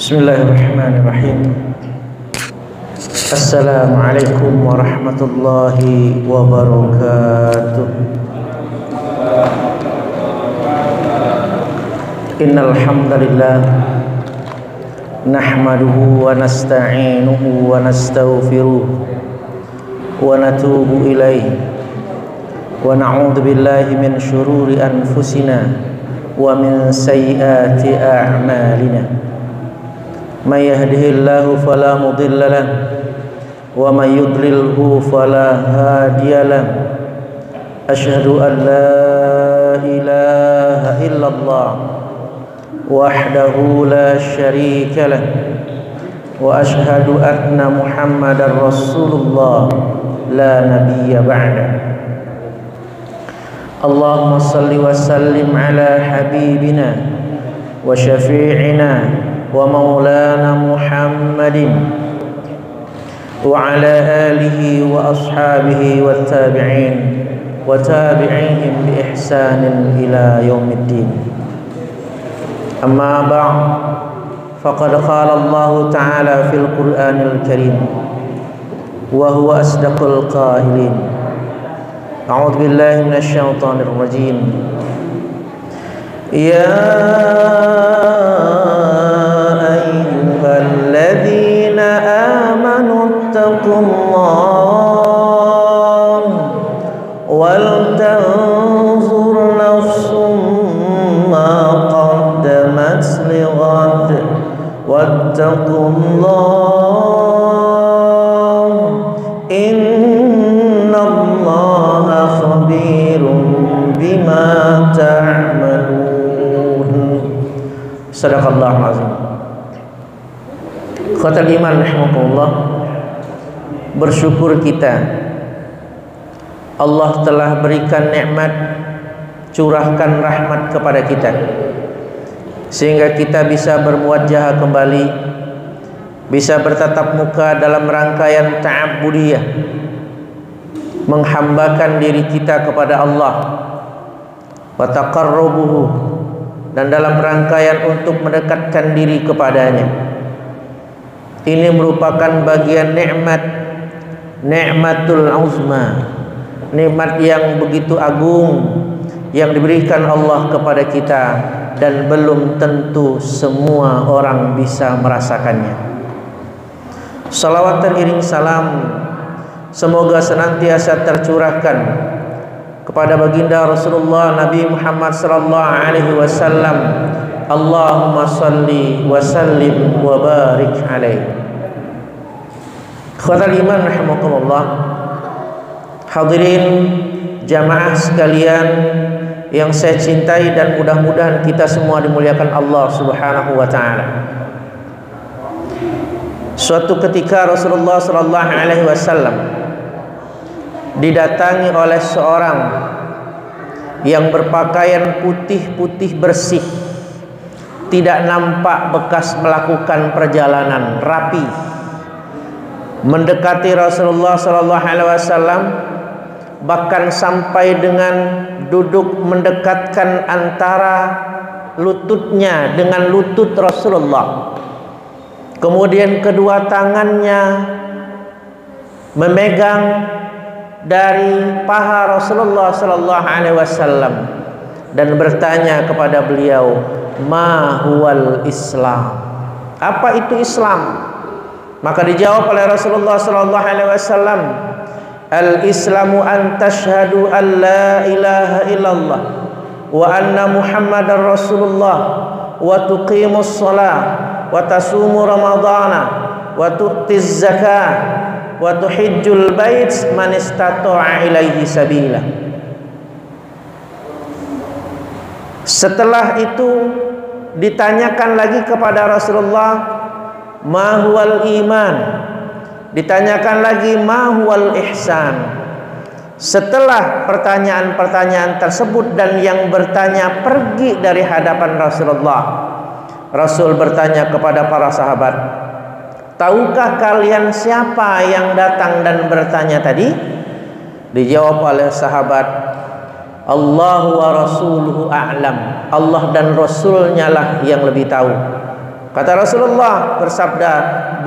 Bismillahirrahmanirrahim. Assalamualaikum warahmatullahi wabarakatuh. Innal hamdalillah nahmaduhu wa nasta'inuhu wa nastaghfiruh wa natubu ilaihi wa na'udzu billahi min syururi anfusina wa min sayyiati a'malina. May yahdihillahu fala mudilla lahu wa may yudlilhu fala hadiyalah. Asyhadu an la ilaha illallah wahdahu la syarika lah wa asyhadu anna Muhammadar Rasulullah la nabiyya ba'da. Allahumma salli wa sallim ala habibina wa syafi'ina wa maulana Muhammadin wa ala alihi wa ashabihi wa tabi'in wa tabi'ihim bi ihsanin ila yaumiddin. Amma ba'd, faqad qala Allah ta'ala fil Qur'anil Karim wa huwa asdaqul qailin. A'udzu billahi minasy syaithanir rajim. Ya ayyuhalladzina amanu taqullaha wal tanzur nafsum ma qaddamat lighad wattaqullaha innallaha khabirum bima ta'malun. Sadaqallahul azim. Khatul iman rahimakumullah, bersyukur kita Allah telah berikan nikmat, curahkan rahmat kepada kita sehingga kita bisa bermuwajjah kembali, bisa bertatap muka dalam rangkaian ta'abbudiyah, menghambakan diri kita kepada Allah wa taqarrubuhu, dan dalam rangkaian untuk mendekatkan diri kepadanya. Ini merupakan bagian nikmat, nikmatul uzma, nikmat yang begitu agung yang diberikan Allah kepada kita, dan belum tentu semua orang bisa merasakannya. Salawat teriring salam semoga senantiasa tercurahkan kepada baginda Rasulullah Nabi Muhammad sallallahu alaihi wasallam. Allahumma salli wa sallim wa barik alaihi. Khatul iman rahimakumullah, hadirin jamaah sekalian yang saya cintai dan mudah-mudahan kita semua dimuliakan Allah Subhanahu wa taala. Suatu ketika Rasulullah sallallahu alaihi wasallam didatangi oleh seorang yang berpakaian putih-putih bersih, tidak nampak bekas melakukan perjalanan, rapi, mendekati Rasulullah sallallahu alaihi wasallam, bahkan sampai dengan duduk mendekatkan antara lututnya dengan lutut Rasulullah. Kemudian kedua tangannya memegang dari paha Rasulullah sallallahu alaihi wasallam dan bertanya kepada beliau, "Ma huwal Islam?" Apa itu Islam? Maka dijawab oleh Rasulullah sallallahu alaihi wasallam, "Al-Islamu an tashhadu an la ilaha illallah wa anna Muhammadar Rasulullah wa tuqimus shalah wa tasumu ramadhana wa tu'tiz zakah wa tuhijjul bait man istata'a ilaihi sabila." Setelah itu ditanyakan lagi kepada Rasulullah, "Ma huwal iman?" Ditanyakan lagi, "Ma huwal ihsan?" Setelah pertanyaan-pertanyaan tersebut dan yang bertanya pergi dari hadapan Rasulullah, Rasul bertanya kepada para sahabat, "Tahukah kalian siapa yang datang dan bertanya tadi?" Dijawab oleh sahabat, "Allahu wa rasuluhu a'lam." Allah dan Rasulnya lah yang lebih tahu. Kata Rasulullah bersabda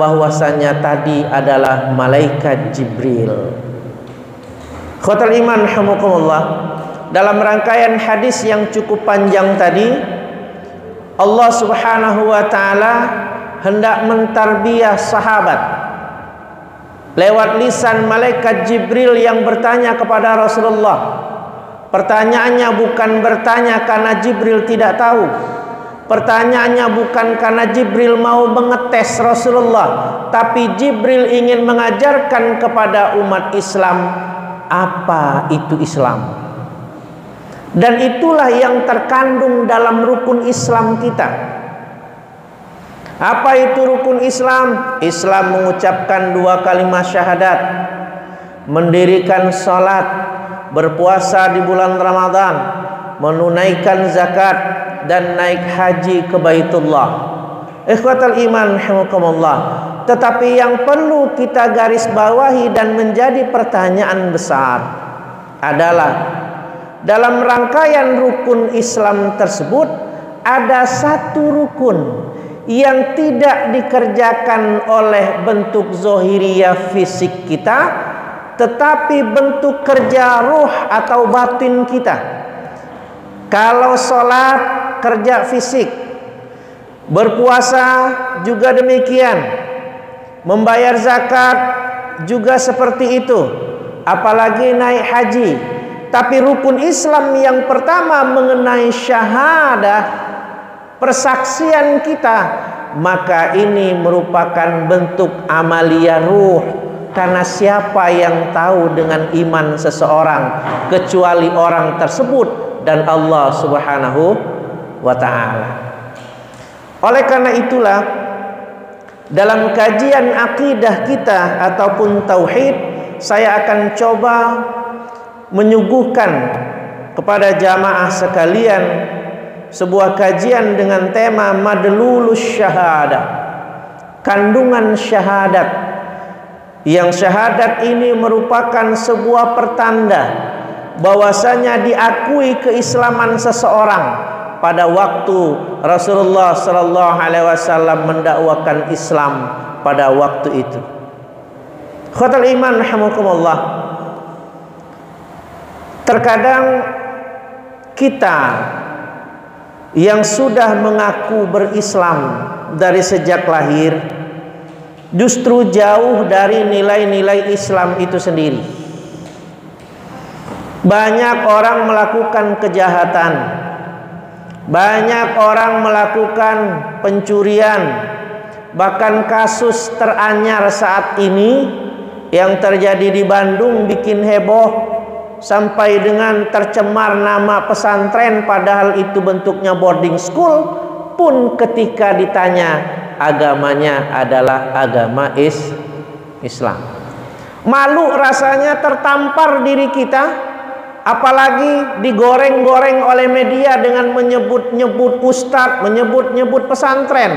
bahwasanya tadi adalah malaikat Jibril. Khotul iman hamukumullah. Dalam rangkaian hadis yang cukup panjang tadi, Allah Subhanahu wa taala hendak mentarbiyah sahabat lewat lisan malaikat Jibril yang bertanya kepada Rasulullah. Pertanyaannya bukan bertanya karena Jibril tidak tahu. Pertanyaannya bukan karena Jibril mau mengetes Rasulullah, tapi Jibril ingin mengajarkan kepada umat Islam apa itu Islam. Dan itulah yang terkandung dalam rukun Islam kita. Apa itu rukun Islam? Islam mengucapkan 2 kalimat syahadat, mendirikan salat, berpuasa di bulan Ramadan, menunaikan zakat, dan naik haji ke Baitullah. Ikhwatal iman rahimakumullah. Tetapi yang perlu kita garis bawahi dan menjadi pertanyaan besar adalah dalam rangkaian rukun Islam tersebut ada satu rukun yang tidak dikerjakan oleh bentuk zohiriyah fisik kita, tetapi bentuk kerja ruh atau batin kita. Kalau sholat kerja fisik, berpuasa juga demikian, membayar zakat juga seperti itu, apalagi naik haji. Tapi rukun Islam yang pertama mengenai syahadah, persaksian kita, maka ini merupakan bentuk amalia ruh. Karena siapa yang tahu dengan iman seseorang kecuali orang tersebut dan Allah Subhanahu wa ta'ala. Oleh karena itulah dalam kajian akidah kita ataupun tauhid, saya akan coba menyuguhkan kepada jamaah sekalian sebuah kajian dengan tema madlulus syahadah, kandungan syahadat, yang syahadat ini merupakan sebuah pertanda bahwasanya diakui keislaman seseorang pada waktu Rasulullah sallallahu alaihi wasallam mendakwakan Islam pada waktu itu. Khotul iman rahimakumullah. Terkadang kita yang sudah mengaku berislam dari sejak lahir justru jauh dari nilai-nilai Islam itu sendiri. Banyak orang melakukan kejahatan, banyak orang melakukan pencurian, bahkan kasus teranyar saat ini yang terjadi di Bandung bikin heboh sampai dengan tercemar nama pesantren, padahal itu bentuknya boarding school pun ketika ditanya agamanya adalah agama Islam. Malu rasanya tertampar diri kita, apalagi digoreng-goreng oleh media dengan menyebut-nyebut ustadz, menyebut-nyebut pesantren,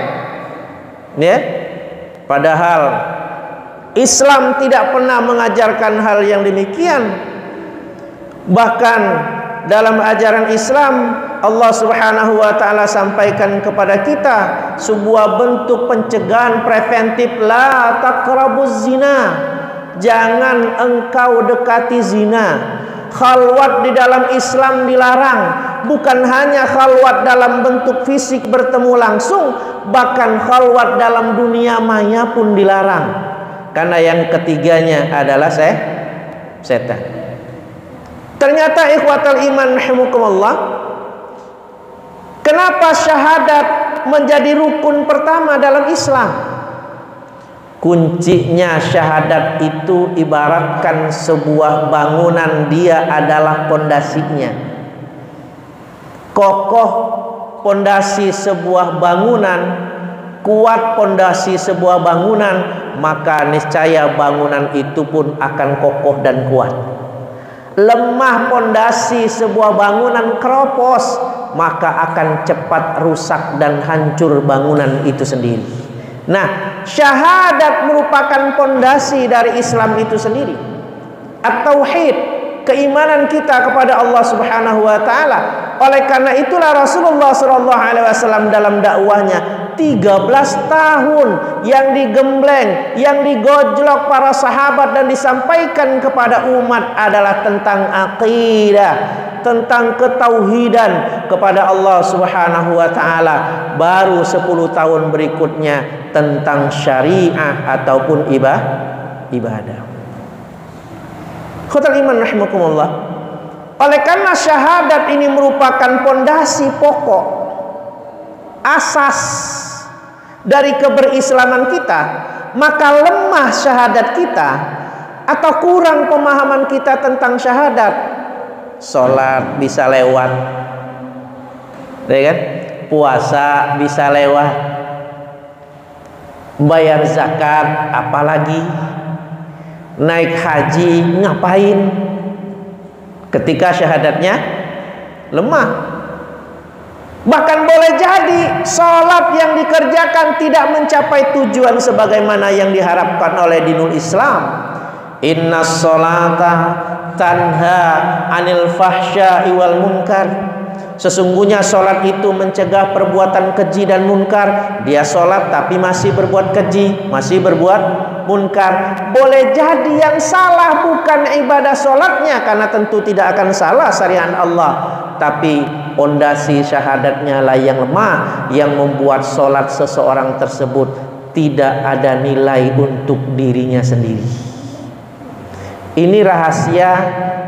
ya. Padahal Islam tidak pernah mengajarkan hal yang demikian. Bahkan dalam ajaran Islam Allah Subhanahu wa ta'ala sampaikan kepada kita sebuah bentuk pencegahan preventif, la taqrabuz zina, jangan engkau dekati zina. Khalwat di dalam Islam dilarang, bukan hanya khalwat dalam bentuk fisik bertemu langsung, bahkan khalwat dalam dunia maya pun dilarang, karena yang ketiganya adalah setan. Ternyata ikhwatal iman rahimakumullah, kenapa syahadat menjadi rukun pertama dalam Islam? Kuncinya syahadat itu ibaratkan sebuah bangunan, dia adalah pondasinya. Kokoh pondasi sebuah bangunan, kuat pondasi sebuah bangunan, maka niscaya bangunan itu pun akan kokoh dan kuat. Lemah pondasi sebuah bangunan, keropos, maka akan cepat rusak dan hancur bangunan itu sendiri. Nah, syahadat merupakan pondasi dari Islam itu sendiri. At-tauhid, keimanan kita kepada Allah Subhanahu wa taala. Oleh karena itulah Rasulullah sallallahu alaihi wasallam dalam dakwahnya 13 tahun yang digembleng, yang digojlok para sahabat dan disampaikan kepada umat adalah tentang akidah, tentang ketauhidan kepada Allah Subhanahu wa taala. Baru 10 tahun berikutnya tentang syariah ataupun ibadah. Khotul iman rahimakumullah. Oleh karena syahadat ini merupakan pondasi pokok, asas dari keberislaman kita, maka lemah syahadat kita atau kurang pemahaman kita tentang syahadat, sholat bisa lewat, ya kan? Puasa bisa lewat, bayar zakat apalagi, naik haji ngapain ketika syahadatnya lemah. Bahkan boleh jadi sholat yang dikerjakan tidak mencapai tujuan sebagaimana yang diharapkan oleh dinul Islam. Inna sholata tanha anil fahsya'i wal munkar. Sesungguhnya sholat itu mencegah perbuatan keji dan munkar. Dia sholat tapi masih berbuat keji, masih berbuat munkar. Boleh jadi yang salah bukan ibadah sholatnya, karena tentu tidak akan salah syariat Allah, tapi pondasi syahadatnya lah yang lemah, yang membuat sholat seseorang tersebut tidak ada nilai untuk dirinya sendiri. Ini rahasia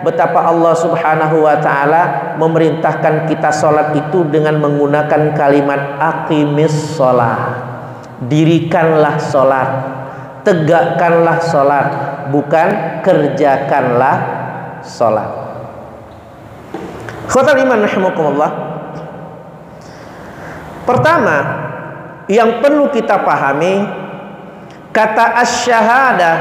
betapa Allah Subhanahu wa taala memerintahkan kita sholat itu dengan menggunakan kalimat aqimis sholat. Dirikanlah sholat, tegakkanlah sholat, bukan kerjakanlah sholat. Khotul iman rahimakumullah. Pertama yang perlu kita pahami, kata asy-syahadah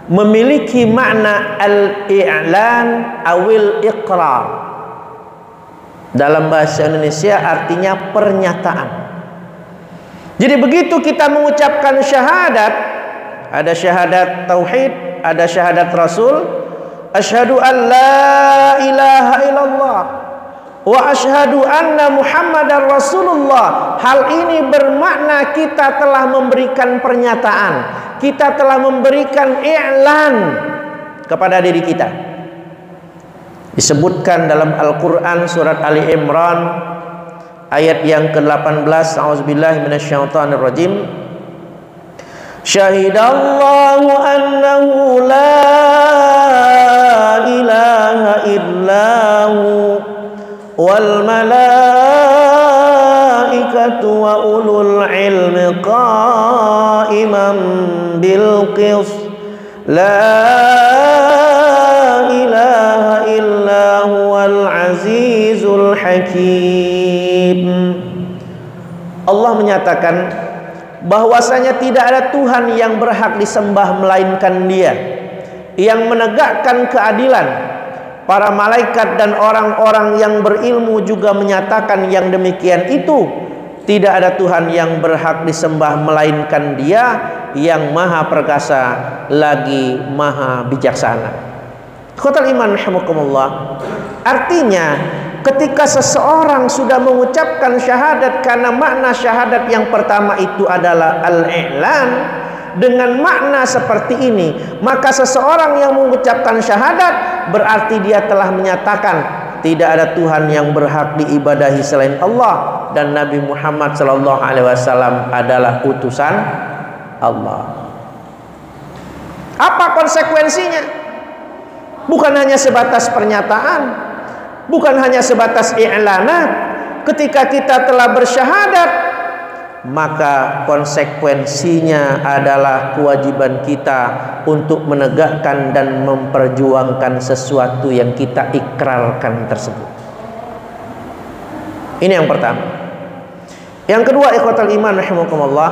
memiliki makna al-i'lan awil iqrar. Dalam bahasa Indonesia artinya pernyataan. Jadi begitu kita mengucapkan syahadat, ada syahadat tauhid, ada syahadat rasul, asyhadu an la ilaha illallah wa asyhadu anna muhammadar rasulullah. Hal ini bermakna kita telah memberikan pernyataan, kita telah memberikan i'lan kepada diri kita. Disebutkan dalam Al-Quran surat Ali Imran ayat yang ke-18, a'udzubillahi minasyaitonir rajim. Syahidallahu annahu la ilaha illahu wal malaikatu wa ulul ilmi qa'iman bil qist la ilaha illa huwal azizul hakim. Allah menyatakan bahwasanya tidak ada Tuhan yang berhak disembah melainkan Dia, yang menegakkan keadilan. Para malaikat dan orang-orang yang berilmu juga menyatakan yang demikian itu. Tidak ada Tuhan yang berhak disembah melainkan Dia yang maha perkasa lagi maha bijaksana. Khotul iman rahimakumullah. Artinya ketika seseorang sudah mengucapkan syahadat, karena makna syahadat yang pertama itu adalah al-i'lan, dengan makna seperti ini, maka seseorang yang mengucapkan syahadat berarti dia telah menyatakan tidak ada Tuhan yang berhak diibadahi selain Allah, dan Nabi Muhammad SAW adalah utusan Allah. Apa konsekuensinya? Bukan hanya sebatas pernyataan, bukan hanya sebatas i'lanat. Ketika kita telah bersyahadat, maka konsekuensinya adalah kewajiban kita untuk menegakkan dan memperjuangkan sesuatu yang kita ikrarkan tersebut. Ini yang pertama. Yang kedua, ikhwatal iman rahimakumullah,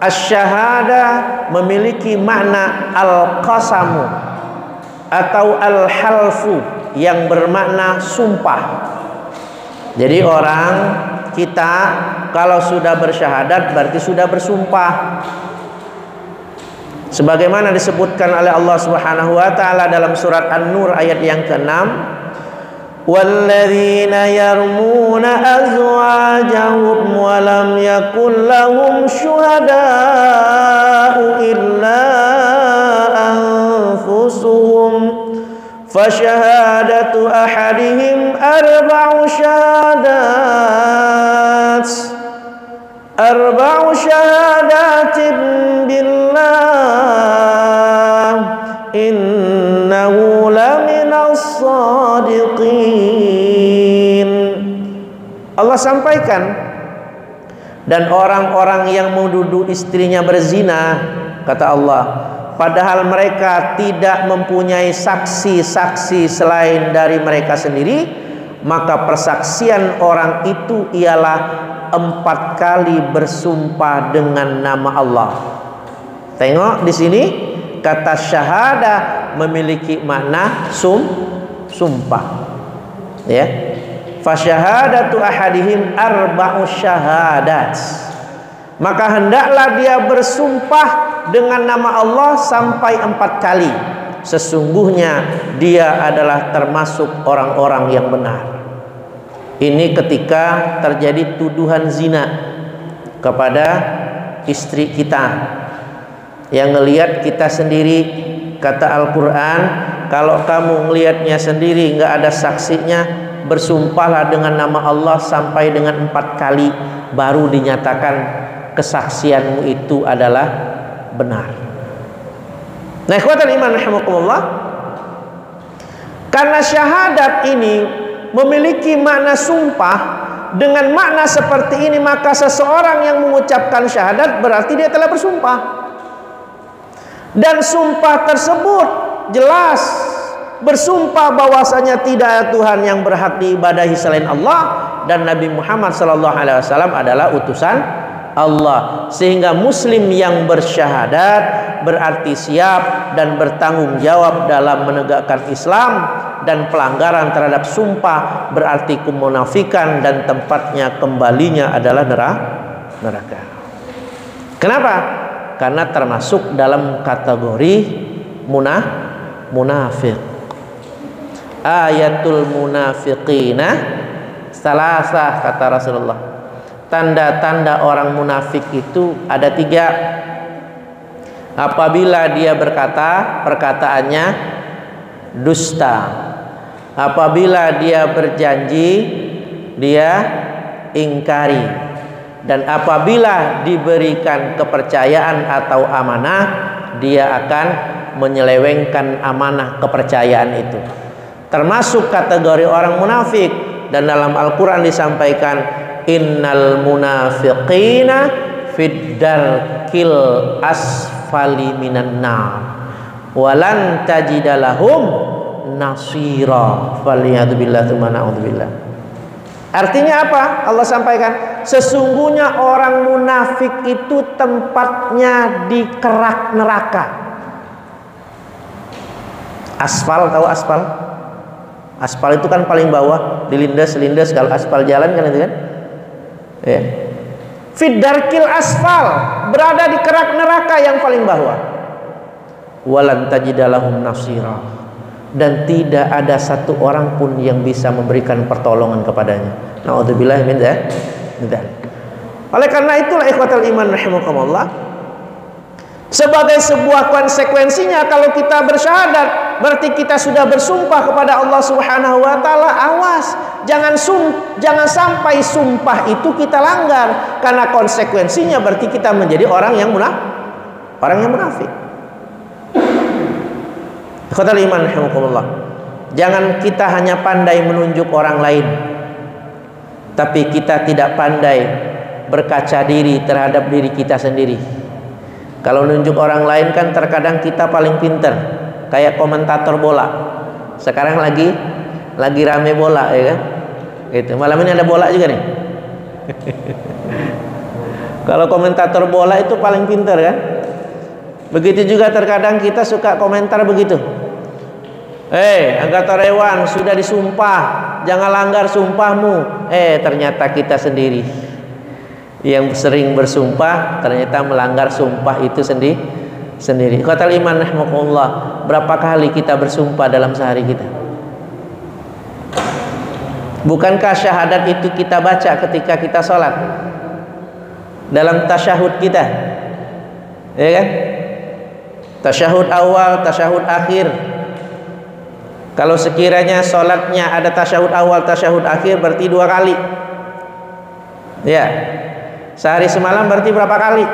asy-syahadah memiliki makna al-qasamu atau al-halfu yang bermakna sumpah. Jadi orang kita kalau sudah bersyahadat berarti sudah bersumpah. Sebagaimana disebutkan oleh Allah Subhanahu wa taala dalam surat An-Nur ayat yang ke-6, walladzina yarmuna azwajahum wa lam yakul lahum syuhada'u illa anfusuhum fasyahadatu ahadihim arba'u syahadatin billah innahu laminas shadiqin. Allah sampaikan, dan orang-orang yang menuduh istrinya berzina, kata Allah, padahal mereka tidak mempunyai saksi-saksi selain dari mereka sendiri, maka persaksian orang itu ialah 4 kali bersumpah dengan nama Allah. Tengok di sini, kata syahadah memiliki makna sumpah. Ya. Fasyahadatu ahadihim arba'u syahadat. Maka hendaklah dia bersumpah dengan nama Allah sampai 4 kali. Sesungguhnya dia adalah termasuk orang-orang yang benar. Ini ketika terjadi tuduhan zina kepada istri kita, yang ngelihat kita sendiri. Kata Al-Quran, kalau kamu ngelihatnya sendiri nggak ada saksinya, bersumpahlah dengan nama Allah sampai dengan 4 kali, baru dinyatakan kesaksianmu itu adalah benar. Nah, ikhwatal iman rahimakumullah, karena syahadat ini memiliki makna sumpah, dengan makna seperti ini maka seseorang yang mengucapkan syahadat berarti dia telah bersumpah. Dan sumpah tersebut jelas bersumpah bahwasanya tidak ada Tuhan yang berhak diibadahi selain Allah, dan Nabi Muhammad SAW adalah utusan Allah. Sehingga muslim yang bersyahadat berarti siap dan bertanggung jawab dalam menegakkan Islam, dan pelanggaran terhadap sumpah berarti kemunafikan dan tempatnya kembalinya adalah neraka. Kenapa? Karena termasuk dalam kategori munafik. Ayatul munafiqina salasah, kata Rasulullah. Tanda-tanda orang munafik itu ada 3. Apabila dia berkata, perkataannya dusta. Apabila dia berjanji, dia ingkari. Dan apabila diberikan kepercayaan atau amanah, dia akan menyelewengkan amanah kepercayaan itu. Termasuk kategori orang munafik. Dan dalam Al-Quran disampaikan, innal munafiqina fid darkil asfali minan nar walan tajidalahum nasira. Faliyadzubillah tsumma na'udzubillah. Artinya apa? Allah sampaikan, sesungguhnya orang munafik itu tempatnya di kerak neraka. Aspal, tahu aspal? Aspal itu kan paling bawah, dilindas-lindas kalau aspal jalan kan itu kan? Ya. Fidarkil asfal, berada di kerak neraka yang paling bawah. Walan tajidalahum nasira. Dan tidak ada satu orang pun yang bisa memberikan pertolongan kepadanya. Na'udzubillah min dzalik. Oleh karena itulah ikhwatal iman rahimakumullah, sebagai sebuah konsekuensinya kalau kita bersyahadat berarti kita sudah bersumpah kepada Allah Subhanahu wa taala. Awas, jangan sampai sumpah itu kita langgar, karena konsekuensinya berarti kita menjadi orang yang munafik. Ikhwatal iman rahimakumullah, jangan kita hanya pandai menunjuk orang lain, tapi kita tidak pandai berkaca diri terhadap diri kita sendiri. Kalau nunjuk orang lain kan terkadang kita paling pinter, kayak komentator bola. Sekarang lagi rame bola, ya kan? Gitu. Malam ini ada bola juga nih. Kalau komentator bola itu paling pinter kan? Begitu juga terkadang kita suka komentar begitu. Anggota Dewan sudah disumpah, jangan langgar sumpahmu. Ternyata kita sendiri yang sering bersumpah ternyata melanggar sumpah itu sendiri. Qatal iman rahimakumullah, berapa kali kita bersumpah dalam sehari kita? Bukankah syahadat itu kita baca ketika kita sholat, dalam tasyahud kita, ya kan? Tasyahud awal, tasyahud akhir. Kalau sekiranya sholatnya ada tasyahud awal, tasyahud akhir, berarti 2 kali. Ya, sehari semalam berarti berapa kali?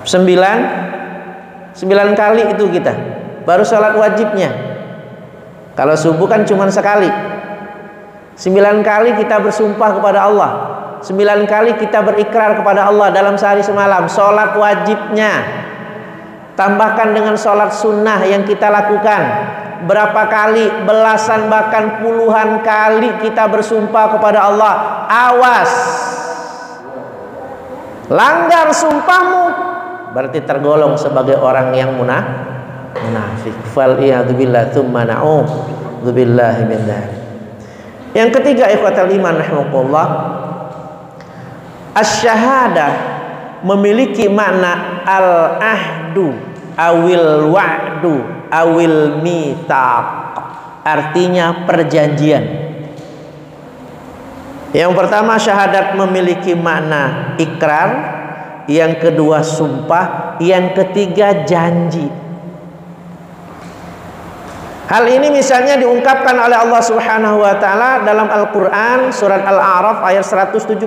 9 kali itu kita. Baru sholat wajibnya. Kalau subuh kan cuma sekali. 9 kali kita bersumpah kepada Allah. 9 kali kita berikrar kepada Allah dalam sehari semalam. Sholat wajibnya. Tambahkan dengan sholat sunnah yang kita lakukan. Berapa kali, belasan bahkan puluhan kali kita bersumpah kepada Allah. Awas, langgar sumpahmu, berarti tergolong sebagai orang yang munafik. Fal'iyadzubillah tsumma na'udzubillahi min dzalik. Yang ketiga, ikhwatal iman rahimakumullah, asy-syahadah memiliki makna al-ahdu awil wa'du awil mitsaq, artinya perjanjian. Yang pertama, syahadat memiliki makna ikrar, yang kedua sumpah, yang ketiga janji. Hal ini misalnya diungkapkan oleh Allah Subhanahu wa taala dalam Al-Qur'an surat Al-A'raf ayat 172.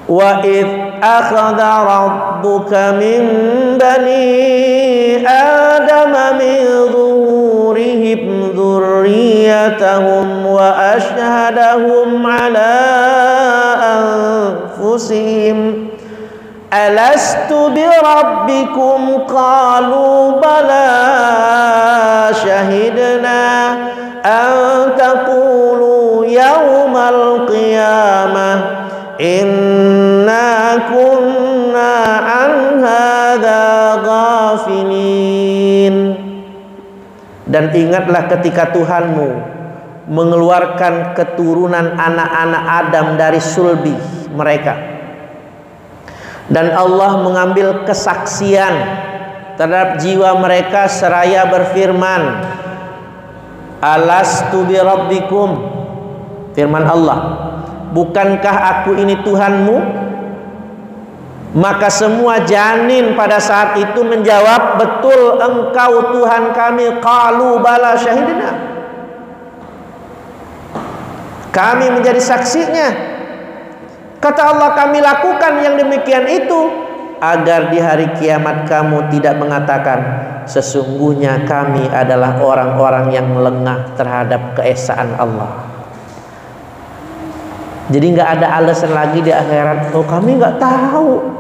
Wa id akhadha rabbuka min bani adama min zuhurihim dzurriyyatahum wa ashhadahum ala anfusihim alastu bi rabbikum qalu bala syahidna an taqulu yawmal qiyamah inna kunna an hadza ghafilin. Dan ingatlah ketika Tuhanmu mengeluarkan keturunan anak-anak Adam dari sulbi mereka, dan Allah mengambil kesaksian terhadap jiwa mereka seraya berfirman, alastu bi rabbikum, firman Allah, bukankah aku ini Tuhanmu? Maka semua janin pada saat itu menjawab, betul engkau Tuhan kami. Qalu bala syahidna, kami menjadi saksinya. Kata Allah, kami lakukan yang demikian itu agar di hari kiamat kamu tidak mengatakan sesungguhnya kami adalah orang-orang yang lengah terhadap keesaan Allah. Jadi nggak ada alasan lagi di akhirat, oh kami nggak tahu.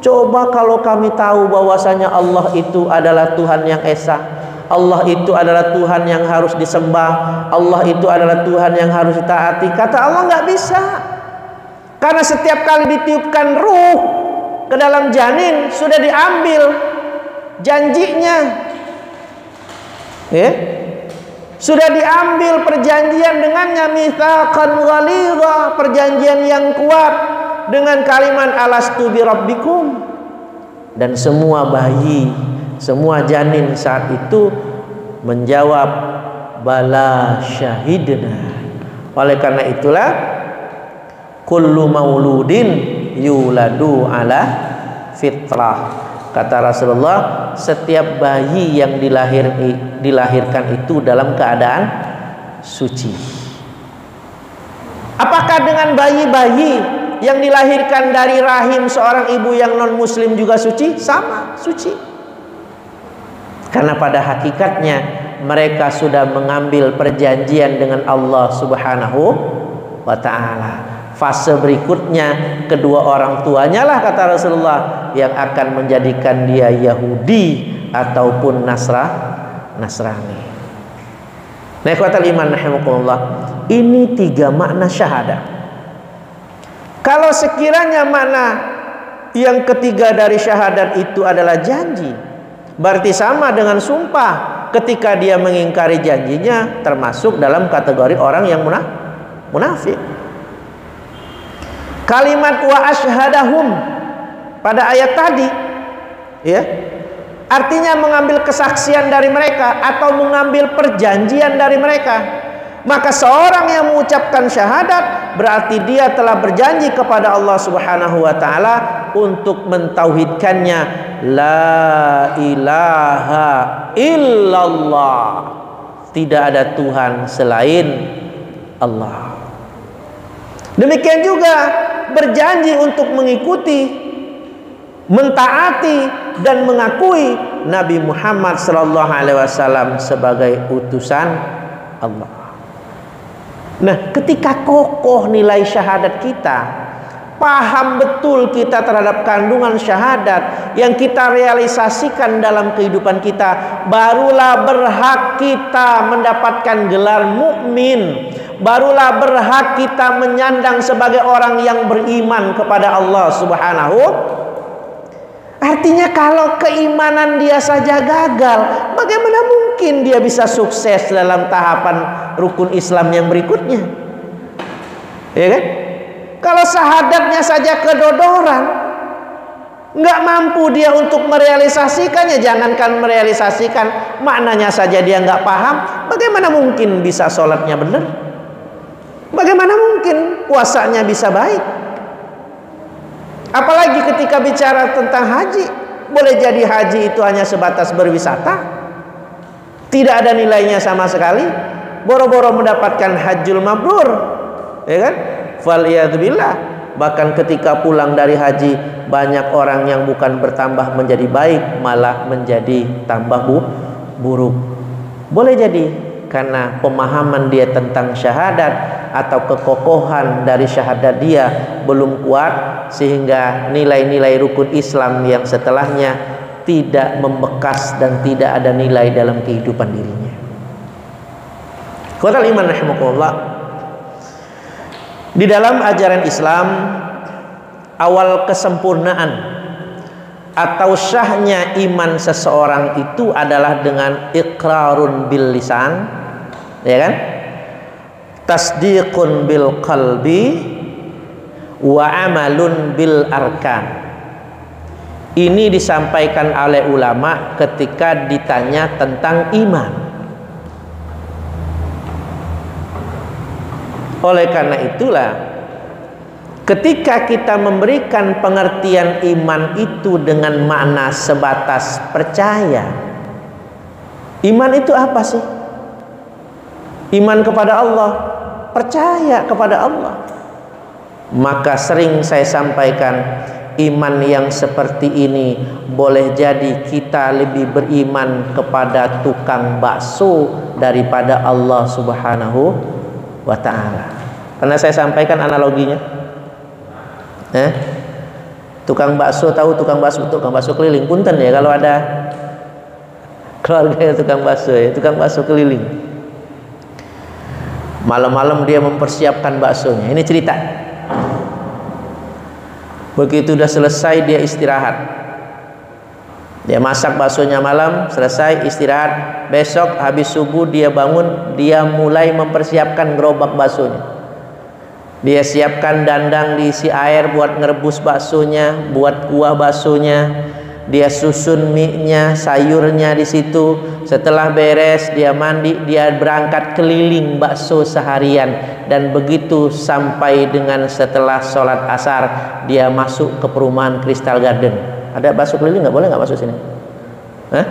Coba kalau kami tahu bahwasanya Allah itu adalah Tuhan yang esa, Allah itu adalah Tuhan yang harus disembah, Allah itu adalah Tuhan yang harus ditaati. Kata Allah, nggak bisa. Karena setiap kali ditiupkan ruh ke dalam janin sudah diambil janjinya, ya? Sudah diambil perjanjian dengannya, mitsaqan ghalidha, perjanjian yang kuat dengan kalimat alastu bi rabbikum. Dan semua bayi, semua janin saat itu menjawab bala syahidna. Oleh karena itulah kullu mauludin yuladu ala fitrah. Kata Rasulullah, setiap bayi yang dilahirkan itu dalam keadaan suci. Apakah dengan bayi-bayi yang dilahirkan dari rahim seorang ibu yang non muslim juga suci? Sama, suci. Karena pada hakikatnya mereka sudah mengambil perjanjian dengan Allah Subhanahu wa ta'ala. Fase berikutnya kedua orang tuanya lah, kata Rasulullah, yang akan menjadikan dia Yahudi ataupun Nasrani. Nah, ikhwatal iman rahimakumullah, ini 3 makna syahadah. Kalau sekiranya makna yang ketiga dari syahadat itu adalah janji, berarti sama dengan sumpah. Ketika dia mengingkari janjinya, termasuk dalam kategori orang yang munafik. Kalimat wa asyhadahum pada ayat tadi, ya, artinya mengambil kesaksian dari mereka atau mengambil perjanjian dari mereka. Maka seorang yang mengucapkan syahadat berarti dia telah berjanji kepada Allah Subhanahu wa taala untuk mentauhidkannya, la ilaha illallah, tidak ada Tuhan selain Allah. Demikian juga berjanji untuk mengikuti, mentaati dan mengakui Nabi Muhammad sallallahu alaihi wasallam sebagai utusan Allah. Nah, ketika kokoh nilai syahadat kita, paham betul kita terhadap kandungan syahadat yang kita realisasikan dalam kehidupan kita, barulah berhak kita mendapatkan gelar mukmin, barulah berhak kita menyandang sebagai orang yang beriman kepada Allah Subhanahu. Artinya kalau keimanan dia saja gagal, bagaimana mungkin dia bisa sukses dalam tahapan rukun Islam yang berikutnya? Ya kan? Kalau syahadatnya saja kedodoran, nggak mampu dia untuk merealisasikannya, jangankan merealisasikan, maknanya saja dia nggak paham, bagaimana mungkin bisa sholatnya benar? Bagaimana mungkin puasanya bisa baik? Apalagi ketika bicara tentang haji, boleh jadi haji itu hanya sebatas berwisata, tidak ada nilainya sama sekali, boro-boro mendapatkan hajjul mabrur, ya kan? Faliyadzubillah. Bahkan ketika pulang dari haji, banyak orang yang bukan bertambah menjadi baik, malah menjadi tambah buruk. Boleh jadi karena pemahaman dia tentang syahadat atau kekokohan dari syahadat dia belum kuat, sehingga nilai-nilai rukun Islam yang setelahnya tidak membekas dan tidak ada nilai dalam kehidupan dirinya. Qaul iman rahimakumullah. Di dalam ajaran Islam, awal kesempurnaan atau syahnya iman seseorang itu adalah dengan iqrarun bil lisan, ya kan? Tasdiqun bil qalbi wa amalun bil arkan. Ini disampaikan oleh ulama ketika ditanya tentang iman. Oleh karena itulah, ketika kita memberikan pengertian iman itu dengan makna sebatas percaya, iman itu apa sih? Iman kepada Allah, percaya kepada Allah. Maka sering saya sampaikan, iman yang seperti ini boleh jadi kita lebih beriman kepada tukang bakso daripada Allah Subhanahu wa ta'ala. Karena saya sampaikan analoginya, tukang bakso, tahu tukang bakso keliling, punten ya kalau ada keluarga tukang bakso ya, tukang bakso keliling. Malam-malam dia mempersiapkan baksonya. Ini cerita. Begitu udah selesai dia istirahat. Dia masak baksonya malam, selesai istirahat. Besok habis subuh dia bangun, dia mulai mempersiapkan gerobak baksonya. Dia siapkan dandang diisi air buat ngerebus baksonya, buat kuah baksonya. Dia susun mie-nya, sayurnya di situ. Setelah beres dia mandi, dia berangkat keliling bakso seharian. Dan begitu sampai dengan setelah sholat asar, dia masuk ke perumahan Crystal Garden. Ada bakso keliling nggak? Boleh nggak masuk sini? Hah?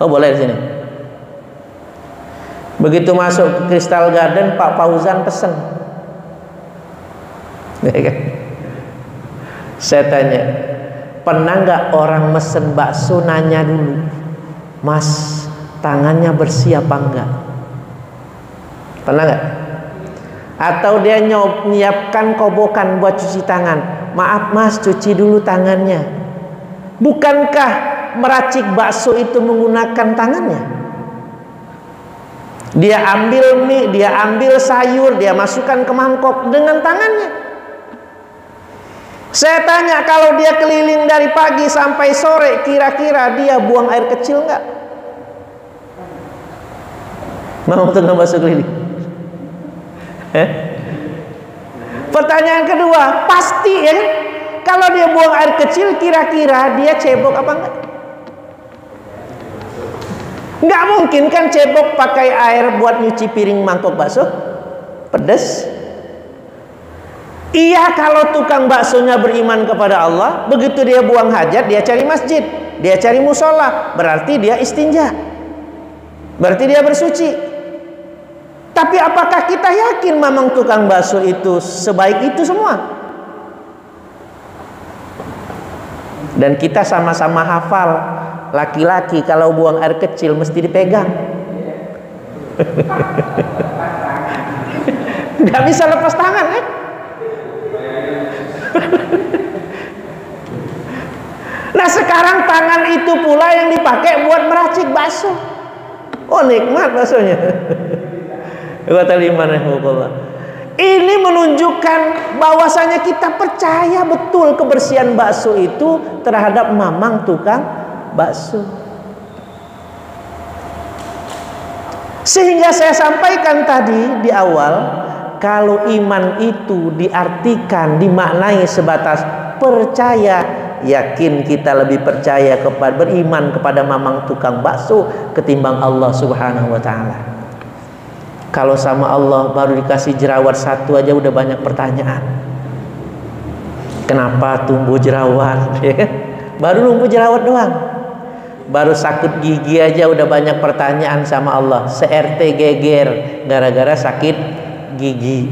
Oh boleh di sini. Begitu masuk ke Crystal Garden, Pak Fauzan pesen. Saya tanya, pernah nggak orang mesen bakso nanya dulu, Mas, tangannya bersih apa enggak? Pernah nggak? Atau dia nyiapkan kobokan buat cuci tangan, maaf Mas, cuci dulu tangannya. Bukankah meracik bakso itu menggunakan tangannya? Dia ambil mie, dia ambil sayur, dia masukkan ke mangkok dengan tangannya. Saya tanya, kalau dia keliling dari pagi sampai sore, kira-kira dia buang air kecil enggak? Mau tukang bakso keliling? Pertanyaan kedua, pasti ya kan? Kalau dia buang air kecil, kira-kira dia cebok apa enggak? Nggak mungkin kan cebok pakai air buat nyuci piring mangkok bakso, pedes. Iya, kalau tukang baksonya beriman kepada Allah, begitu dia buang hajat, dia cari masjid, dia cari musola, berarti dia istinja, berarti dia bersuci. Tapi apakah kita yakin memang tukang bakso itu sebaik itu semua? Dan kita sama-sama hafal, laki-laki kalau buang air kecil mesti dipegang. Nggak bisa lepas tangan kan? Nah sekarang tangan itu pula yang dipakai buat meracik bakso. Oh nikmat baksonya. Ini menunjukkan bahwasanya kita percaya betul kebersihan bakso itu terhadap mamang tukang bakso. Sehingga saya sampaikan tadi di awal, kalau iman itu diartikan, dimaknai sebatas percaya, yakin kita lebih percaya kepada, beriman kepada mamang tukang bakso ketimbang Allah Subhanahu wa taala. Kalau sama Allah baru dikasih jerawat satu aja udah banyak pertanyaan. Kenapa tumbuh jerawat? Baru tumbuh jerawat doang. Baru sakit gigi aja udah banyak pertanyaan sama Allah. Se-RT geger gara-gara sakit gigi.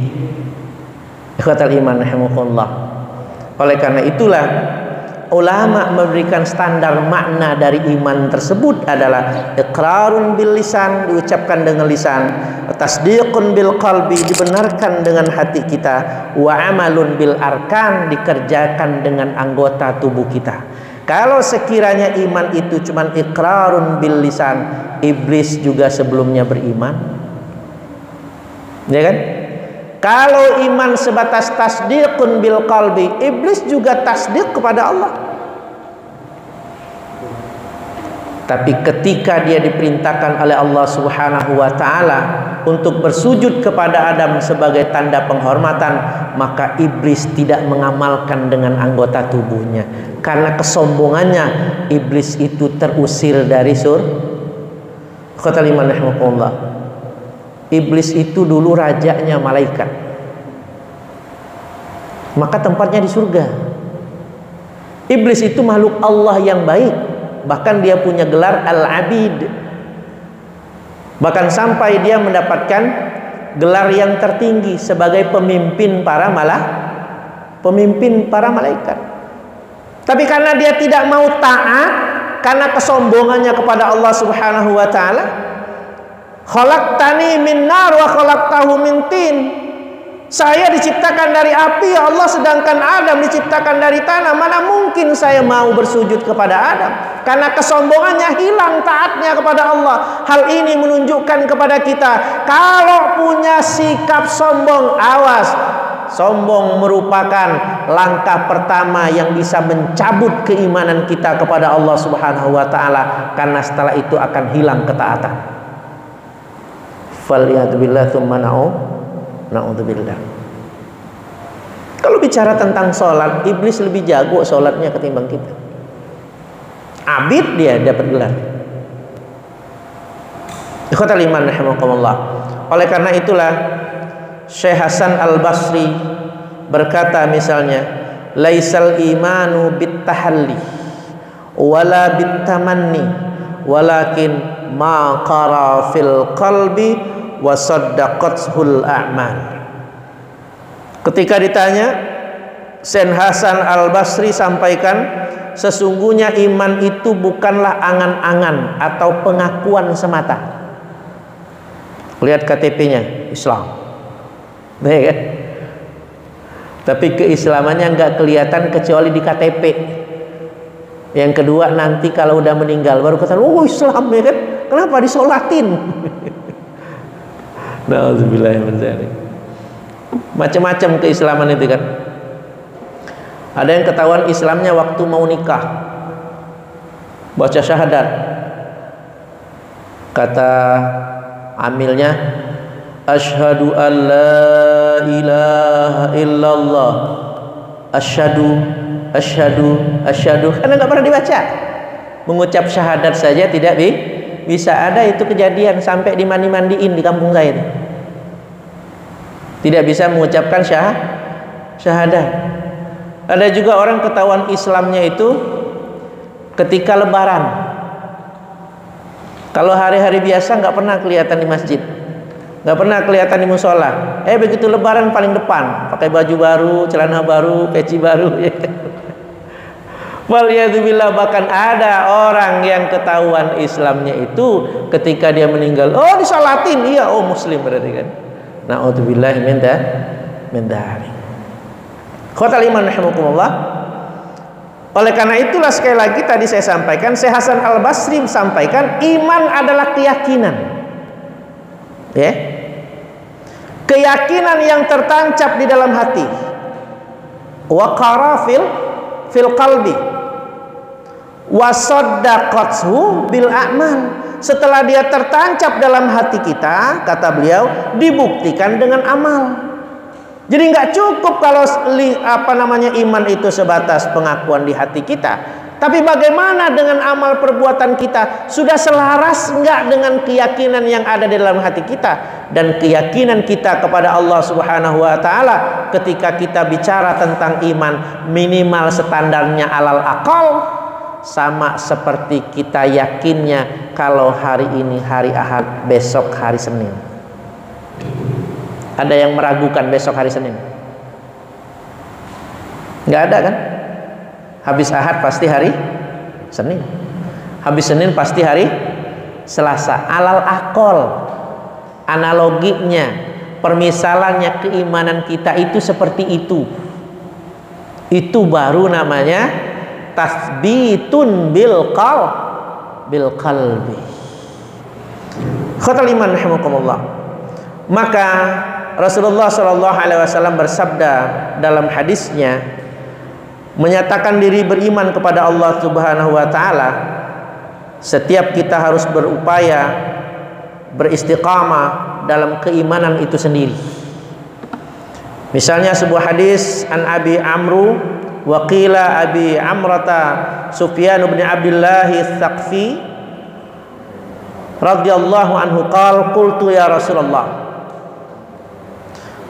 Ikhwatal iman rahimakumullah. Oleh karena itulah ulama memberikan standar makna dari iman tersebut adalah iqrarun bil lisan, diucapkan dengan lisan, tasdiqun bil qalbi, dibenarkan dengan hati kita, wa amalun bil arkan, dikerjakan dengan anggota tubuh kita. Kalau sekiranya iman itu cuma iqrarun bil lisan, iblis juga sebelumnya beriman, ya kan? Kalau iman sebatas tasdiqun bil qalbi, iblis juga tasdiq kepada Allah. Tapi ketika dia diperintahkan oleh Allah Subhanahu wa taala untuk bersujud kepada Adam sebagai tanda penghormatan, maka iblis tidak mengamalkan dengan anggota tubuhnya. Karena kesombongannya, iblis itu terusir dari surga. Kata liman rahimahullah. Iblis itu dulu rajanya malaikat, maka tempatnya di surga. Iblis itu makhluk Allah yang baik, bahkan dia punya gelar Al-Abid, bahkan sampai dia mendapatkan gelar yang tertinggi sebagai pemimpin para malaikat. Tapi karena dia tidak mau taat, karena kesombongannya kepada Allah Subhanahu wa taala, khalaqtani min nar wa khalaqtahu min tin. Saya diciptakan dari api, ya Allah, sedangkan Adam diciptakan dari tanah. Mana mungkin saya mau bersujud kepada Adam? Karena kesombongannya hilang taatnya kepada Allah. Hal ini menunjukkan kepada kita, kalau punya sikap sombong, awas. Sombong merupakan langkah pertama yang bisa mencabut keimanan kita kepada Allah Subhanahu wa taala, karena setelah itu akan hilang ketaatan. Faliyatubillah tsumma na'udzubillah. Kalau bicara tentang sholat, iblis lebih jago sholatnya ketimbang kita. Abid dia dapat gelar. Ikhwatal iman rahimakumullah. Oleh karena itulah Syekh Hasan Al-Basri berkata misalnya, laisal imanu bittahalli wala bittamanni walakin ma qara fil qalbi wa saddaqathul a'mal. Ketika ditanya, Syekh Hasan Al-Basri sampaikan, sesungguhnya iman itu bukanlah angan-angan atau pengakuan semata. Lihat KTP-nya Islam, baik kan? Tapi keislamannya nggak kelihatan kecuali di KTP. Yang kedua, nanti kalau udah meninggal baru kata, oh Islam, ya kan? Kenapa disolatin? Nauzubillahi. Macam-macam keislaman itu kan. Ada yang ketahuan Islamnya waktu mau nikah, baca syahadat, kata amilnya, asyhadu an la ilaha illallah, asyhadu, karena nggak pernah dibaca. Mengucap syahadat saja tidak bisa ada itu kejadian sampai dimandi-mandiin di kampung saya itu. Tidak bisa mengucapkan syahadat. Ada juga orang ketahuan Islamnya itu ketika lebaran. Kalau hari-hari biasa nggak pernah kelihatan di masjid, nggak pernah kelihatan di musola. Begitu lebaran paling depan, pakai baju baru, celana baru, peci baru. Waliyadzubillah, bahkan ada orang yang ketahuan Islamnya itu ketika dia meninggal, disalatin, iya, muslim berarti kan. Na'udzubillahi min dzalik. Khotal iman rahimakumullah. Oleh karena itulah sekali lagi tadi saya sampaikan, Syekh Hasan Al-Basri sampaikan iman adalah keyakinan. Ya. Keyakinan yang tertancap di dalam hati. Wa qara fil qalbi. Wa saddaqathu bil a'mal. Setelah dia tertancap dalam hati kita, kata beliau, dibuktikan dengan amal. Jadi nggak cukup kalau iman itu sebatas pengakuan di hati kita, tapi bagaimana dengan amal perbuatan kita? Sudah selaras nggak dengan keyakinan yang ada di dalam hati kita dan keyakinan kita kepada Allah Subhanahu wa taala ketika kita bicara tentang iman, minimal standarnya alal aqal sama seperti kita yakinnya kalau hari ini hari Ahad, besok hari Senin. Ada yang meragukan besok hari Senin? Nggak ada kan? Habis Ahad pasti hari Senin, habis Senin pasti hari Selasa. Alal aqal, analoginya, permisalannya keimanan kita itu seperti itu. Itu baru namanya tasbitun bil qalbi. Khotal iman rahimakumullah. Maka Rasulullah Shallallahu Alaihi Wasallam bersabda dalam hadisnya, menyatakan diri beriman kepada Allah Subhanahu Wa Taala. Setiap kita harus berupaya beristiqamah dalam keimanan itu sendiri. Misalnya sebuah hadis an Abi Amru wa qila Abi Amrata Sufyan bin Abdullah Ats-Tsaqafi radhiyallahu anhu qala qultu ya Rasulullah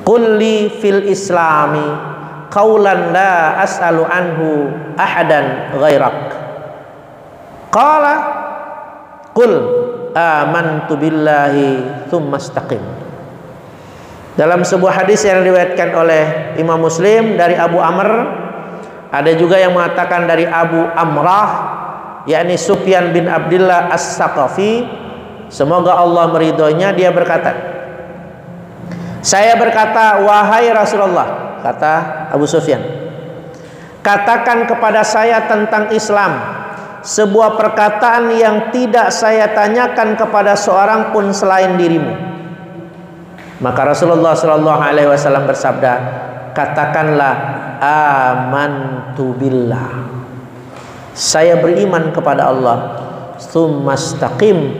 qul li fil islami qaulan la as'alu anhu ahadan ghairak. Qala qul amantu billahi tsumma istaqim. Dalam sebuah hadis yang diriwayatkan oleh Imam Muslim dari Abu Amr, ada juga yang mengatakan dari Abu Amrah, yakni Sufyan bin Abdullah Ats-Tsaqafi, semoga Allah meridhoinya, dia berkata, saya berkata, wahai Rasulullah, kata Abu Sufyan, katakan kepada saya tentang Islam sebuah perkataan yang tidak saya tanyakan kepada seorang pun selain dirimu. Maka Rasulullah Shallallahu Alaihi Wasallam bersabda, katakanlah amantu billah, saya beriman kepada Allah, tsumma istaqim,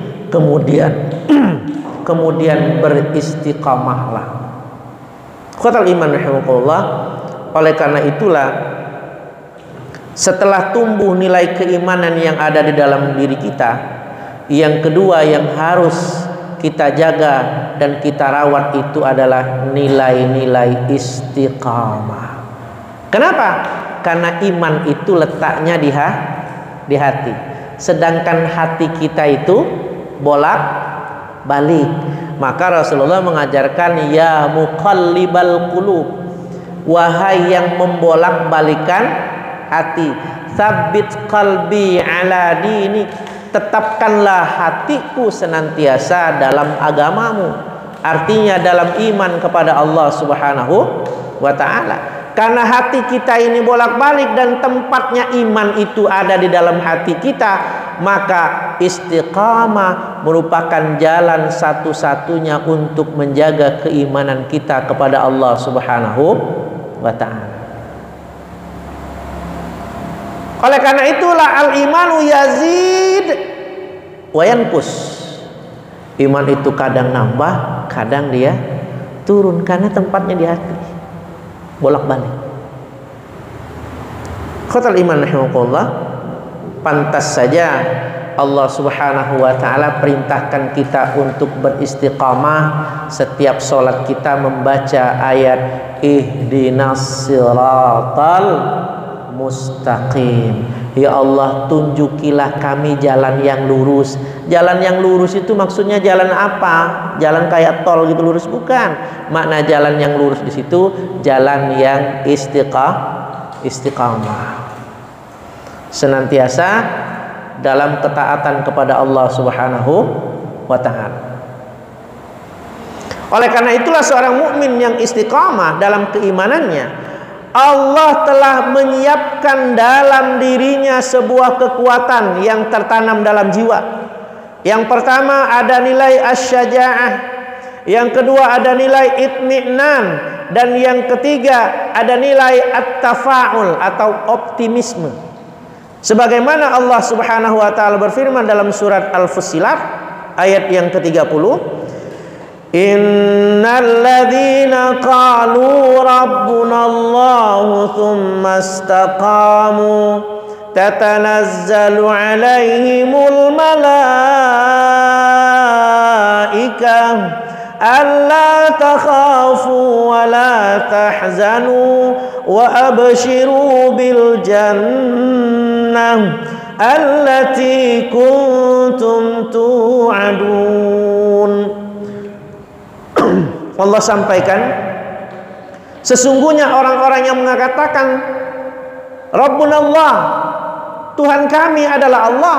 kemudian beristiqamahlah. Khotal iman rahimakumullah. Oleh karena itulah, setelah tumbuh nilai keimanan yang ada di dalam diri kita, yang kedua yang harus kita jaga dan kita rawat itu adalah nilai-nilai istiqamah. Kenapa? Karena iman itu letaknya di hati. Sedangkan hati kita itu bolak-balik. Maka Rasulullah mengajarkan, ya muqallibal qulub, wahai yang membolak-balikan hati, tsabbit qalbi ala dinik, tetapkanlah hatiku senantiasa dalam agamamu. Artinya dalam iman kepada Allah Subhanahu wa ta'ala. Karena hati kita ini bolak-balik dan tempatnya iman itu ada di dalam hati kita, maka istiqamah merupakan jalan satu-satunya untuk menjaga keimanan kita kepada Allah Subhanahu wa ta'ala. Oleh karena itulah al-imanu yazid wa yanqus. Iman itu kadang nambah, kadang dia turun karena tempatnya di hati. Bolak-balik. Khotal iman rahimakumullah. Pantas saja Allah Subhanahu wa taala perintahkan kita untuk beristiqamah. Setiap sholat kita membaca ayat ihdinas siratal mustaqim. Ya Allah, tunjukilah kami jalan yang lurus. Jalan yang lurus itu maksudnya jalan apa? Jalan kayak tol gitu lurus? Bukan. Makna jalan yang lurus di situ jalan yang istiqamah. Senantiasa dalam ketaatan kepada Allah Subhanahu wa taala. Oleh karena itulah seorang mukmin yang istiqamah dalam keimanannya, Allah telah menyiapkan dalam dirinya sebuah kekuatan yang tertanam dalam jiwa. Yang pertama ada nilai asy-syaja'ah, yang kedua ada nilai itmi'nan, dan yang ketiga ada nilai at-tafa'ul atau optimisme. Sebagaimana Allah Subhanahu wa taala berfirman dalam surat Al-Fussilat ayat yang ke-30, Innal ladzina qalu rabbunallahu tsumma istaqamu tatanazzalu alaihimul malaikah alla takhafu wa la tahzanu wa abshiru bil jannah allati kuntum tu'adun. Allah sampaikan, sesungguhnya orang-orang yang mengatakan Rabbunallah, Tuhan kami adalah Allah,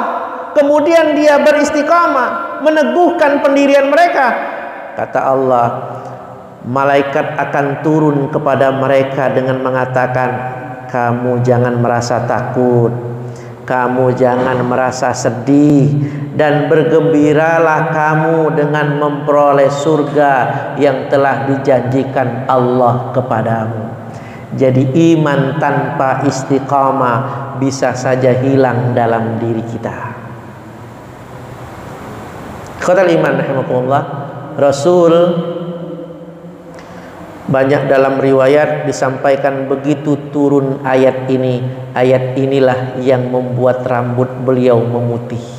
kemudian dia beristiqamah meneguhkan pendirian mereka, kata Allah, malaikat akan turun kepada mereka dengan mengatakan, kamu jangan merasa takut, kamu jangan merasa sedih, dan bergembiralah kamu dengan memperoleh surga yang telah dijanjikan Allah kepadamu. Jadi iman tanpa istiqamah bisa saja hilang dalam diri kita. Khatul iman rahimakumullah. Rasul banyak dalam riwayat disampaikan begitu turun ayat ini, ayat inilah yang membuat rambut beliau memutih.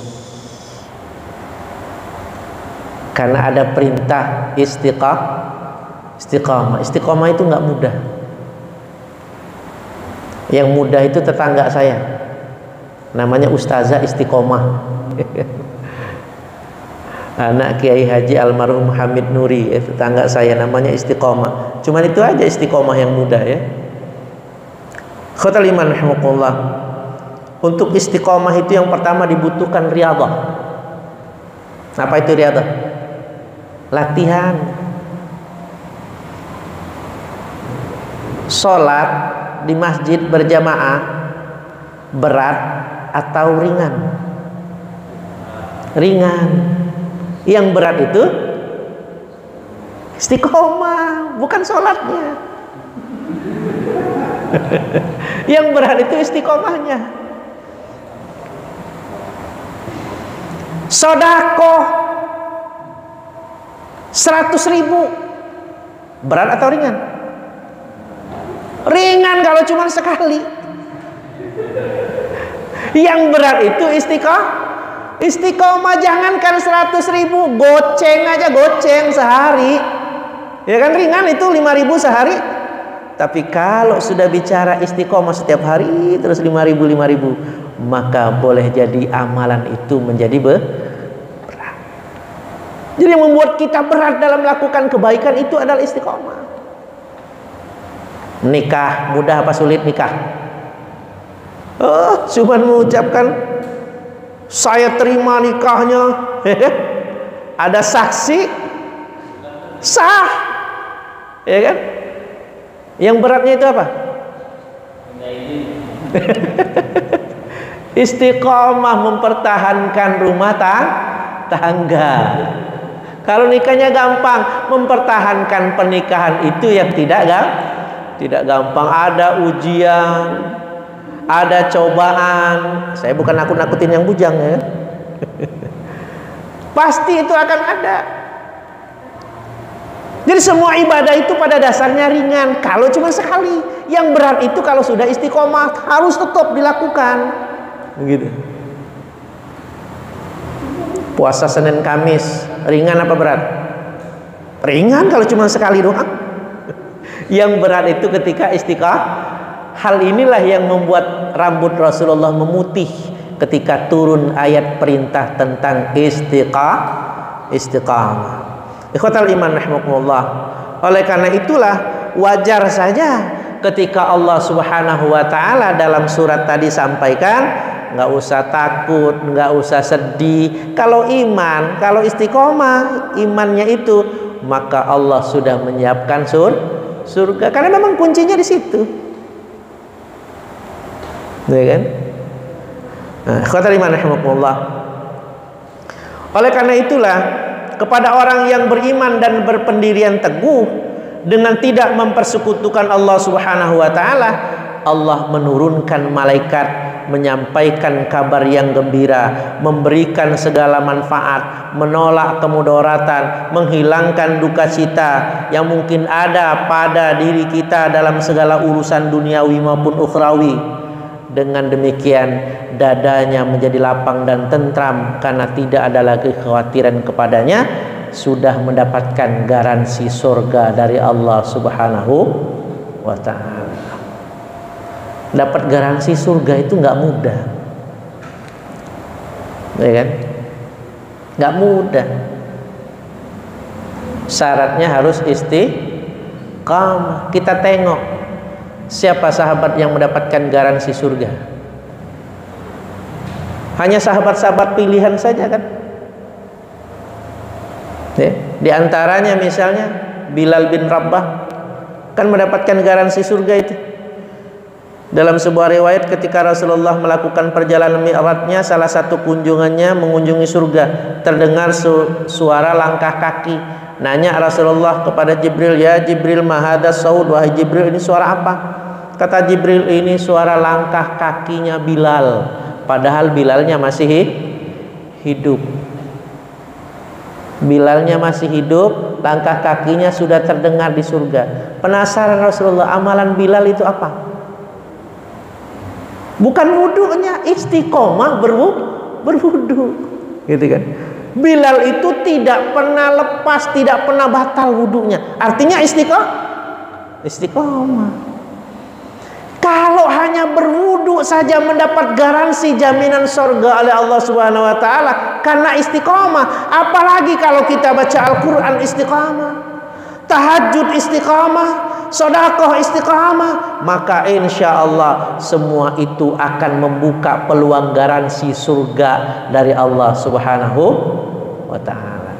Karena ada perintah istiqamah. Istiqamah itu nggak mudah. Yang mudah itu tetangga saya, namanya Ustazah Istiqomah. Anak Kiai Haji almarhum Hamid Nuri, tetangga saya, namanya Istiqomah. Cuman itu aja istiqomah yang mudah ya. Khatul iman rahimakumullah. Untuk istiqomah itu yang pertama dibutuhkan riyadhah. Apa itu riyadhah? Latihan. Sholat di masjid berjamaah berat atau ringan? Ringan. Yang berat itu istiqomah, bukan sholatnya. Yang berat itu istiqomahnya. Sedekah 100.000 berat atau ringan? Ringan kalau cuma sekali. Yang berat itu istiqomah. Jangankan 100.000, goceng aja, goceng sehari, ya kan ringan itu 5.000 sehari. Tapi kalau sudah bicara istiqomah setiap hari terus 5.000, maka boleh jadi amalan itu menjadi berat. Jadi yang membuat kita berat dalam melakukan kebaikan itu adalah istiqomah. Nikah mudah apa sulit nikah? Cuman mengucapkan saya terima nikahnya, ada saksi sah, ya kan? Yang beratnya itu apa? Istiqomah mempertahankan rumah tangga. Kalau nikahnya gampang, mempertahankan pernikahan itu yang tidak gampang. Ada ujian, ada cobaan. Saya bukan nakut-nakutin yang bujang ya. Pasti itu akan ada. Jadi semua ibadah itu pada dasarnya ringan kalau cuma sekali. Yang berat itu kalau sudah istiqomah harus tetap dilakukan. Begitu. Puasa Senin Kamis ringan apa berat? Ringan kalau cuma sekali doang. Yang berat itu ketika istiqamah. Hal inilah yang membuat rambut Rasulullah memutih ketika turun ayat perintah tentang istiqamah. Ikhwatal iman rahimakumullah. Oleh karena itulah wajar saja ketika Allah Subhanahu wa taala dalam surat tadi sampaikan, nggak usah takut, nggak usah sedih. Kalau iman, kalau istiqomah imannya itu, maka Allah sudah menyiapkan surga. Karena memang kuncinya di situ, ya kan? Nah, ikhwatal iman rahimakumullah. Oleh karena itulah kepada orang yang beriman dan berpendirian teguh dengan tidak mempersekutukan Allah Subhanahu wa taala, Allah menurunkan malaikat menyampaikan kabar yang gembira, memberikan segala manfaat, menolak kemudaratan, menghilangkan duka cita yang mungkin ada pada diri kita dalam segala urusan duniawi maupun ukhrawi. Dengan demikian dadanya menjadi lapang dan tentram karena tidak ada lagi kekhawatiran kepadanya, sudah mendapatkan garansi surga dari Allah Subhanahu wa ta'ala. Dapat garansi surga itu nggak mudah, ya kan? Nggak mudah. Syaratnya harus istiqamah. Kita tengok siapa sahabat yang mendapatkan garansi surga. Hanya sahabat-sahabat pilihan saja kan? Ya. Di antaranya misalnya Bilal bin Rabah kan mendapatkan garansi surga itu. Dalam sebuah riwayat ketika Rasulullah melakukan perjalanan mi'rajnya, salah satu kunjungannya mengunjungi surga, terdengar suara langkah kaki. Nanya Rasulullah kepada Jibril, "Ya Jibril, ma hadas saud?" Wahai Jibril, ini suara apa? Kata Jibril, ini suara langkah kakinya Bilal. Padahal Bilalnya masih hidup. Bilalnya masih hidup, langkah kakinya sudah terdengar di surga. Penasaran Rasulullah, amalan Bilal itu apa? Bukan wudunya, istiqomah berwudu, gitu kan? Bilal itu tidak pernah lepas, tidak pernah batal wudunya. Artinya istiqomah. Kalau hanya berwudu saja mendapat garansi jaminan surga oleh Allah Subhanahu wa taala karena istiqomah, apalagi kalau kita baca Al-Qur'an istiqomah, tahajud istiqomah, sedekah istiqamah, maka insya Allah semua itu akan membuka peluang garansi surga dari Allah Subhanahu wa ta'ala.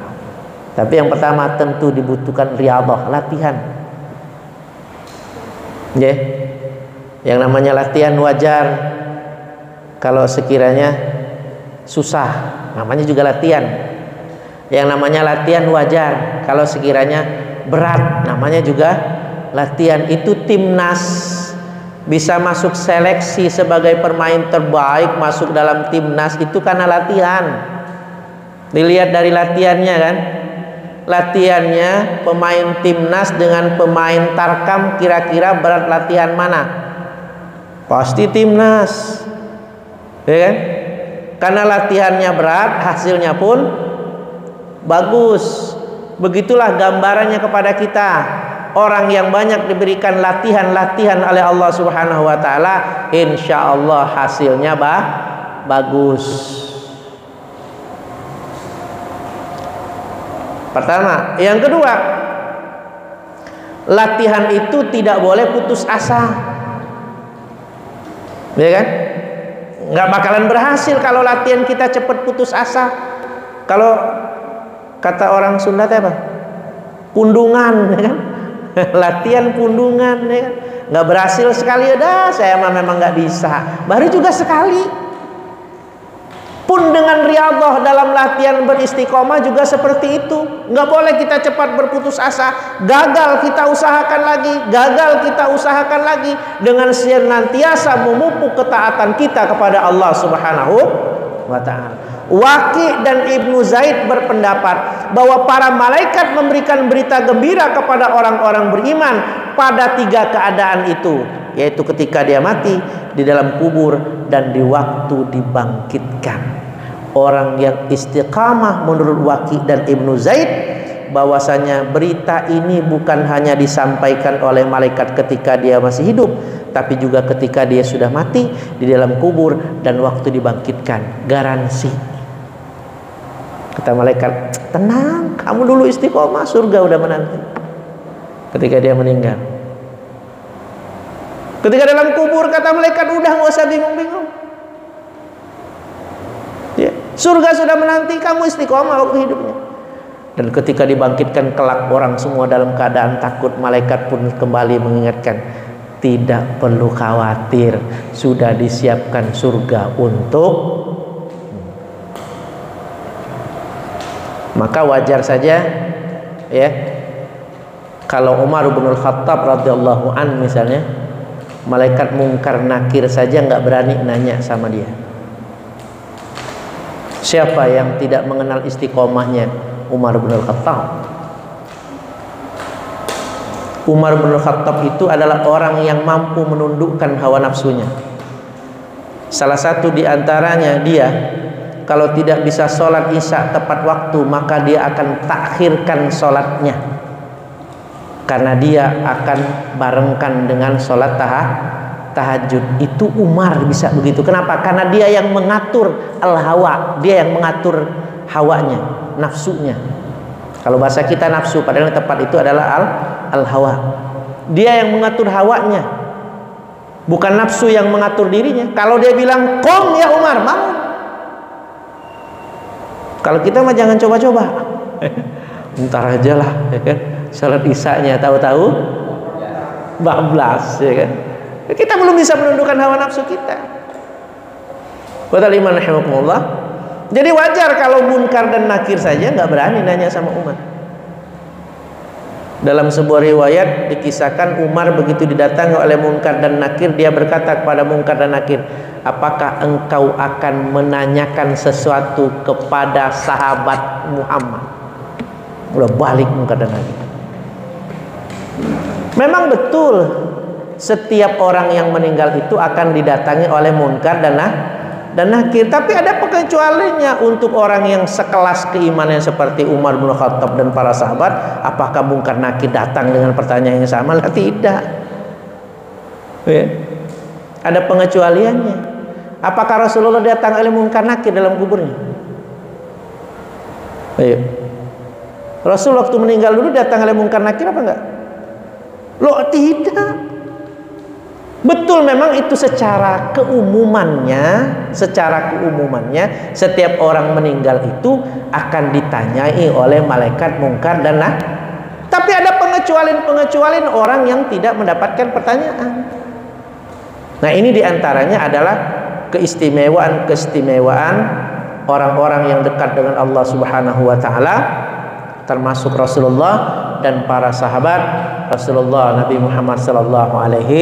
Tapi yang pertama tentu dibutuhkan riyadhah, latihan. Ya. Yang namanya latihan wajar. Kalau sekiranya susah, namanya juga latihan. Yang namanya latihan wajar. Kalau sekiranya berat, namanya juga latihan. Itu timnas bisa masuk seleksi sebagai pemain terbaik, masuk dalam timnas itu karena latihan. Dilihat dari latihannya kan, latihannya pemain timnas dengan pemain tarkam, kira-kira berat latihan mana? Pasti timnas, ya kan? Karena latihannya berat, hasilnya pun bagus. Begitulah gambarannya kepada kita. Orang yang banyak diberikan latihan-latihan oleh Allah Subhanahu wa ta'ala, insya Allah hasilnya bagus. Pertama. Yang kedua, latihan itu tidak boleh putus asa, ya kan? Nggak bakalan berhasil kalau latihan kita cepat putus asa. Kalau kata orang Sunda apa? Pundungan, ya kan? Latihan pundungan, ya kan? Nggak berhasil sekali, udah saya memang nggak bisa. Baru juga sekali. Pun dengan riyadhah dalam latihan beristiqomah juga seperti itu. Nggak boleh kita cepat berputus asa. Gagal kita usahakan lagi, gagal kita usahakan lagi, dengan senantiasa memupuk ketaatan kita kepada Allah Subhanahu wa ta'ala. Waqi dan Ibnu Zaid berpendapat bahwa para malaikat memberikan berita gembira kepada orang-orang beriman pada 3 keadaan itu, yaitu ketika dia mati, di dalam kubur, dan di waktu dibangkitkan. orang yang istiqamah menurut Waqi dan Ibnu Zaid, bahwasanya berita ini bukan hanya disampaikan oleh malaikat ketika dia masih hidup, tapi juga ketika dia sudah mati di dalam kubur dan waktu dibangkitkan. Garansi. Kata malaikat, tenang, kamu dulu istiqomah, surga udah menanti. Ketika dia meninggal, ketika dalam kubur, kata malaikat, udah nggak usah bingung-bingung, ya, surga sudah menanti, kamu istiqomah waktu hidupnya. Dan ketika dibangkitkan kelak, orang semua dalam keadaan takut. Malaikat pun kembali mengingatkan, tidak perlu khawatir, sudah disiapkan surga untuk. Maka wajar saja, ya, kalau Umar bin Khattab radhiyallahu an misalnya, malaikat mungkar nakir saja nggak berani nanya sama dia. Siapa yang tidak mengenal istiqomahnya Umar bin Khattab? Umar bin Khattab itu adalah orang yang mampu menundukkan hawa nafsunya. Salah satu di antaranya, dia kalau tidak bisa sholat isya tepat waktu, maka dia akan takhirkan sholatnya, karena dia akan barengkan dengan sholat tahajud. Itu Umar bisa begitu. Kenapa? Karena dia yang mengatur al-hawa, dia yang mengatur hawanya, nafsunya. Kalau bahasa kita nafsu, padahal yang tepat itu adalah al-hawa. Dia yang mengatur hawanya, bukan nafsu yang mengatur dirinya. Kalau dia bilang qom ya Umar, mau. Kalau kita mah jangan coba-coba. Ntar aja lah, ya kan? Salat isya-nya tahu-tahu bablas, ya kan? Kita belum bisa menundukkan hawa nafsu kita. Wa iman rahimakumullah. Jadi wajar kalau munkar dan nakir saja nggak berani nanya sama Umar. Dalam sebuah riwayat dikisahkan, Umar begitu didatangi oleh munkar dan nakir, dia berkata kepada munkar dan nakir, apakah engkau akan menanyakan sesuatu kepada sahabat Muhammad? Udah balik munkar dan nakir. Memang betul, setiap orang yang meninggal itu akan didatangi oleh munkar dan nakir, tapi ada pengecualiannya untuk orang yang sekelas keimanan seperti Umar bin Khattab dan para sahabat. Apakah munkar nakir datang dengan pertanyaan yang sama? Tidak, ya. Ada pengecualiannya. Apakah Rasulullah datang oleh munkar nakir dalam kuburnya? Ayo. Rasul waktu meninggal dulu datang oleh munkar nakir apa enggak? Loh, tidak. Betul, memang itu secara keumumannya setiap orang meninggal itu akan ditanyai oleh malaikat munkar dan nakir. Tapi ada pengecualian orang yang tidak mendapatkan pertanyaan. Nah, ini diantaranya adalah keistimewaan orang-orang yang dekat dengan Allah Subhanahu wa taala, termasuk Rasulullah dan para sahabat Rasulullah Nabi Muhammad sallallahu alaihi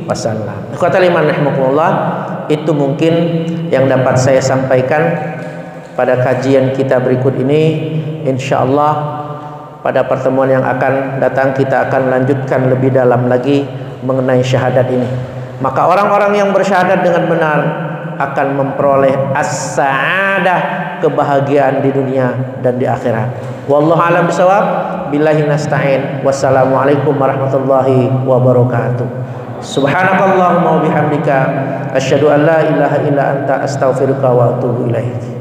wasallam. Ikhwatal iman rahimakumullah, itu mungkin yang dapat saya sampaikan pada kajian kita berikut ini. Insyaallah pada pertemuan yang akan datang kita akan lanjutkan lebih dalam lagi mengenai syahadat ini. Maka orang-orang yang bersyahadat dengan benar akan memperoleh as-sa'adah, kebahagiaan di dunia dan di akhirat. Wallahu a'lam bishawab. Billahi nasta'in. Wassalamualaikum warahmatullahi wabarakatuh. Subhanakallahumma wa bihamdika asyhadu an la ilaha illa anta astaghfiruka wa atubu ilaik.